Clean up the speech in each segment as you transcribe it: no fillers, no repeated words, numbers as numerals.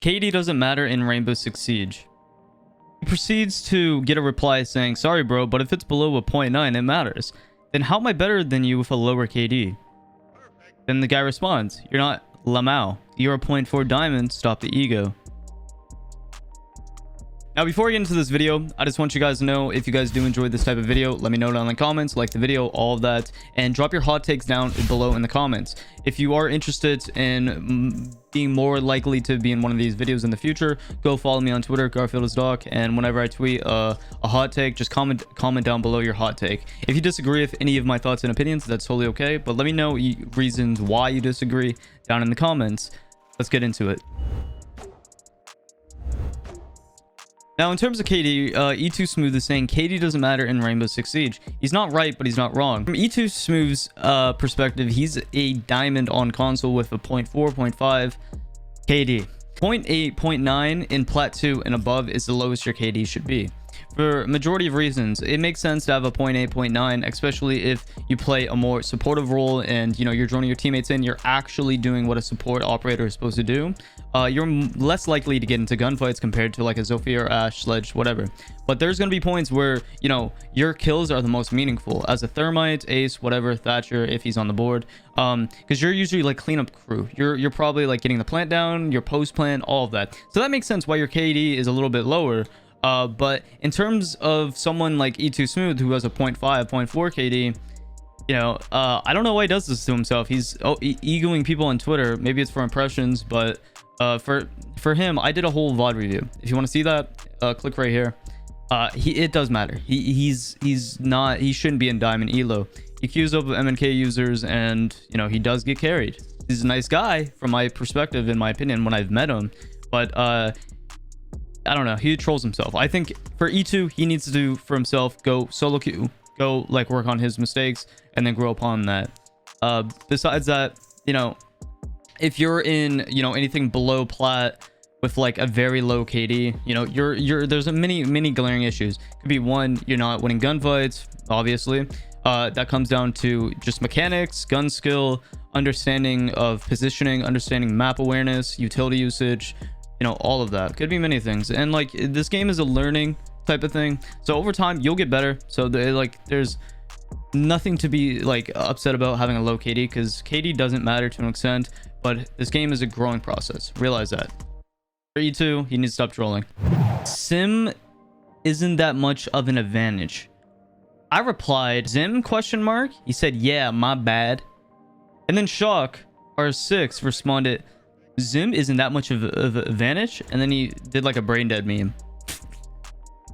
KD doesn't matter in Rainbow Six Siege. He proceeds to get a reply saying, sorry bro, but if it's below a 0.9, it matters. Then how am I better than you with a lower KD? Then the guy responds, you're not Lamau. You're a 0.4 diamond, stop the ego. Now, before we get into this video, I just want you guys to know, if you guys do enjoy this type of video, let me know down in the comments, like the video, all of that, and drop your hot takes down below in the comments. If you are interested in being more likely to be in one of these videos in the future, go follow me on Twitter, Garfieldisdoc, and whenever I tweet a hot take, just comment down below your hot take. If you disagree with any of my thoughts and opinions, that's totally okay, but let me know reasons why you disagree down in the comments. Let's get into it. Now, in terms of KD, E2 Smooth is saying KD doesn't matter in Rainbow Six Siege. He's not right, but he's not wrong. From E2 Smooth's perspective, he's a diamond on console with a 0.4, 0.5 KD. 0.8, 0.9 in Plat 2 and above is the lowest your KD should be. For a majority of reasons, it makes sense to have a 0.8, 0.9, especially if you play a more supportive role and, you know, you're droning your teammates in, you're actually doing what a support operator is supposed to do. You're less likely to get into gunfights compared to like a Zofia or Ash, Sledge, whatever. But there's going to be points where, you know, your kills are the most meaningful as a Thermite, Ace, whatever, Thatcher, if he's on the board. Because you're usually like cleanup crew. You're probably like getting the plant down, your post plant, all of that. So that makes sense why your KD is a little bit lower. But in terms of someone like E2 Smooth who has a 0.5, 0.4 KD, you know, I don't know why he does this to himself. He's egoing people on Twitter. Maybe it's for impressions, but for him, I did a whole VOD review. If you want to see that, click right here. It does matter. He shouldn't be in diamond elo. He queues up with MNK users, and you know, he does get carried. He's a nice guy from my perspective, in my opinion, when I've met him, but I don't know, he trolls himself. I think for E2, he needs to do for himself, go solo queue, go like work on his mistakes and then grow upon that. Besides that, you know, if you're in, you know, anything below plat with like a very low KD, you know, there's many glaring issues. Could be one, you're not winning gunfights, obviously. That comes down to just mechanics, gun skill, understanding of positioning, understanding map awareness, utility usage, you know, all of that. Could be many things. And like, this game is a learning type of thing, so over time you'll get better. So there's nothing to be like upset about having a low KD, because KD doesn't matter to an extent, but this game is a growing process. Realize that. For E2, he needs to stop trolling. Sim isn't that much of an advantage. I replied, Zim ? He said, yeah, my bad. And then Shock R6 responded, Zim isn't that much of an advantage, and then he did like a brain dead meme.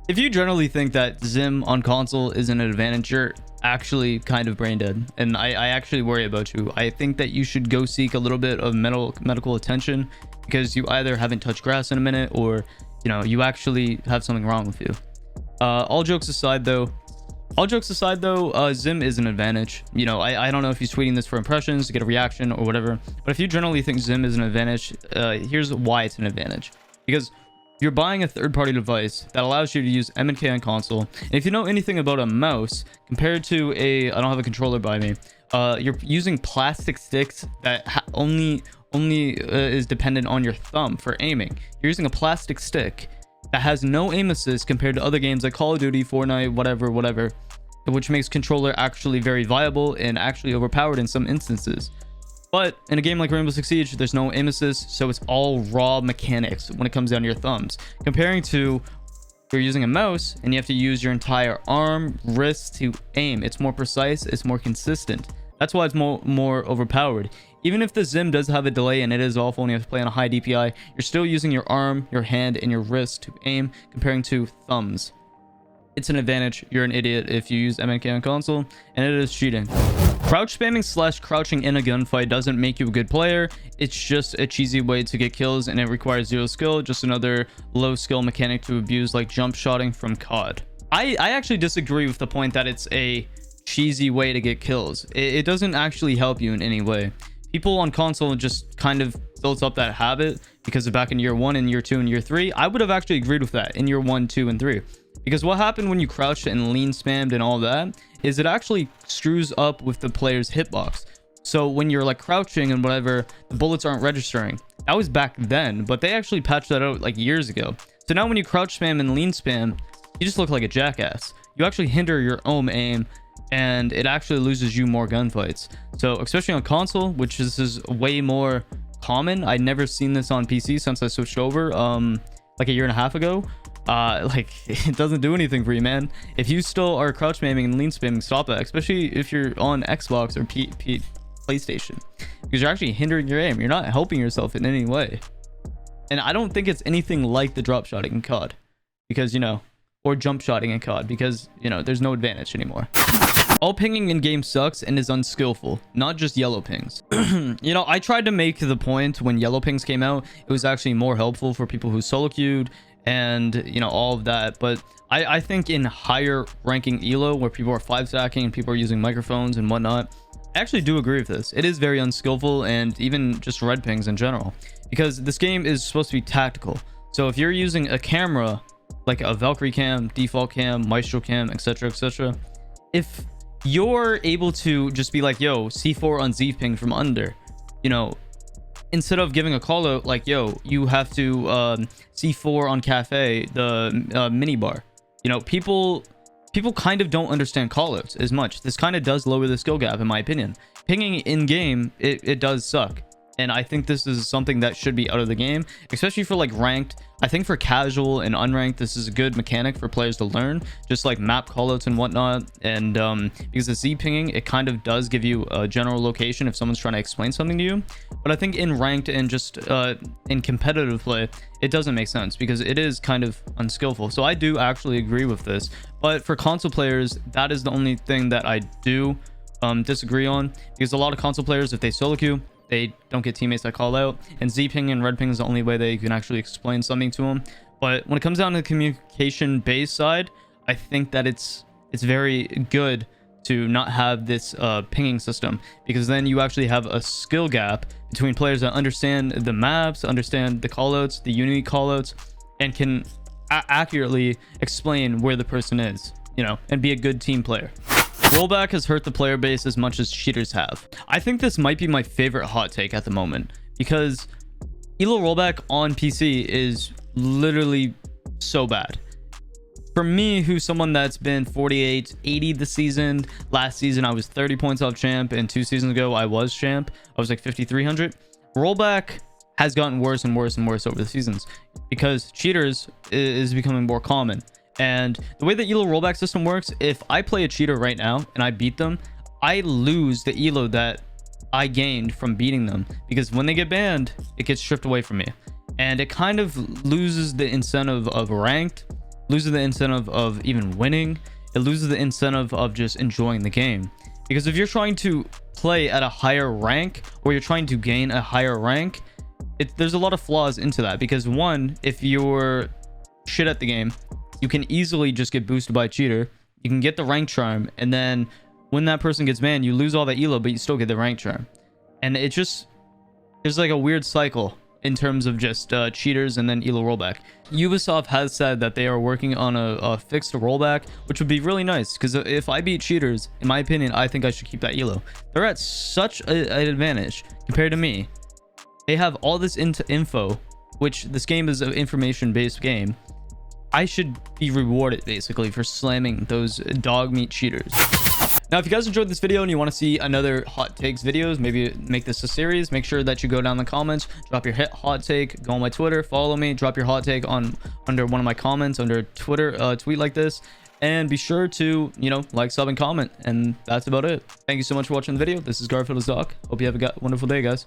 If you generally think that Zim on console isn't an advantage, you're actually kind of brain dead, and I actually worry about you. I think that you should go seek a little bit of medical attention, because you either haven't touched grass in a minute, or you know, you actually have something wrong with you. All jokes aside though, Zim is an advantage. You know, I don't know if he's tweeting this for impressions to get a reaction or whatever, but if you generally think Zim is an advantage, here's why it's an advantage. Because you're buying a third-party device that allows you to use MNK on console, and if you know anything about a mouse compared to I don't have a controller by me, you're using plastic sticks that only is dependent on your thumb for aiming. You're using a plastic stick that has no aim assist compared to other games like Call of Duty, Fortnite, whatever, which makes controller actually very viable and actually overpowered in some instances. But in a game like Rainbow Six Siege, there's no aim assist, so it's all raw mechanics when it comes down to your thumbs. Comparing to, you're using a mouse and you have to use your entire arm, wrist to aim. It's more precise, it's more consistent. That's why it's more overpowered. Even if the Zim does have a delay and it is awful and you have to play on a high DPI, you're still using your arm, your hand, and your wrist to aim, comparing to thumbs. It's an advantage. You're an idiot if you use MNK on console, and it is cheating. Crouch spamming / crouching in a gunfight doesn't make you a good player. It's just a cheesy way to get kills, and it requires zero skill. Just another low skill mechanic to abuse, like jump shotting from COD. I actually disagree with the point that it's a cheesy way to get kills. It doesn't actually help you in any way. People on console just kind of built up that habit because of back in year 1 and year 2 and year 3. I would have actually agreed with that in year 1, 2, and 3. Because what happened when you crouched and lean spammed and all that is it actually screws up with the player's hitbox. So when you're like crouching and whatever, the bullets aren't registering. That was back then, but they actually patched that out like years ago. So now when you crouch spam and lean spam, you just look like a jackass. You actually hinder your own aim, and it actually loses you more gunfights. So especially on console, which is way more common. I'd never seen this on PC since I switched over like a year and a half ago. Like, it doesn't do anything for you, man. If you still are crouch spamming and lean spamming, stop that, especially if you're on Xbox or PlayStation, because you're actually hindering your aim. You're not helping yourself in any way. And I don't think it's anything like the drop shotting in COD, because, you know, or jump shotting in COD, because, you know, there's no advantage anymore. All pinging in game sucks and is unskillful, not just yellow pings. You know, I tried to make the point when yellow pings came out, it was actually more helpful for people who solo queued and, you know, all of that. But I think in higher ranking elo, where people are 5-stacking and people are using microphones and whatnot, I actually do agree with this. It is very unskillful, and even just red pings in general, because this game is supposed to be tactical. So if you're using a camera like a Valkyrie cam, default cam, Maestro cam, etc, etc, if you're able to just be like, yo, C4 on Z ping from under, you know, instead of giving a call out like, yo, you have to C4 on cafe, the mini bar, you know, people kind of don't understand callouts as much. This kind of does lower the skill gap, in my opinion. Pinging in game, it does suck, and I think this is something that should be out of the game, especially for like ranked. I think for casual and unranked, this is a good mechanic for players to learn, just like map callouts and whatnot. And because the Z pinging, it kind of does give you a general location if someone's trying to explain something to you. But I think in ranked and just in competitive play, it doesn't make sense, because it is kind of unskillful. So I do actually agree with this. But for console players, that is the only thing that I do disagree on, because a lot of console players, if they solo queue, they don't get teammates that call out, and Z ping and red ping is the only way they can actually explain something to them. But when it comes down to the communication based side, I think that it's very good to not have this pinging system, because then you actually have a skill gap between players that understand the maps, understand the callouts, the unique callouts, and can accurately explain where the person is, you know, and be a good team player. Rollback has hurt the player base as much as cheaters have. I think this might be my favorite hot take at the moment, because elo rollback on PC is literally so bad. For me, who's someone that's been 48, 80 this season, last season I was 30 points off champ, and 2 seasons ago I was champ. I was like 5,300. Rollback has gotten worse and worse and worse over the seasons, because cheaters is becoming more common. And the way the elo rollback system works, if I play a cheater right now and I beat them, I lose the elo that I gained from beating them, because when they get banned, it gets stripped away from me, and it kind of loses the incentive of ranked, loses the incentive of even winning. It loses the incentive of just enjoying the game, because if you're trying to play at a higher rank, or you're trying to gain a higher rank, there's a lot of flaws into that. Because one, if you're shit at the game, you can easily just get boosted by a cheater. You can get the rank charm, and then when that person gets banned, you lose all that elo, but you still get the rank charm. And it just, there's like a weird cycle in terms of just cheaters and then elo rollback. Ubisoft has said that they are working on a fixed rollback, which would be really nice, because if I beat cheaters, in my opinion, I think I should keep that elo. They're at such an advantage compared to me. They have all this info, which this game is an information-based game. I should be rewarded basically for slamming those dog meat cheaters. Now, if you guys enjoyed this video and you want to see another hot takes videos, maybe make this a series, make sure that you go down in the comments, drop your hot take, go on my Twitter, follow me, drop your hot take under one of my comments under Twitter, tweet like this, and be sure to, you know, like, sub, and comment. And that's about it. Thank you so much for watching the video. This is Garfieldisdoc. Hope you have a wonderful day, guys.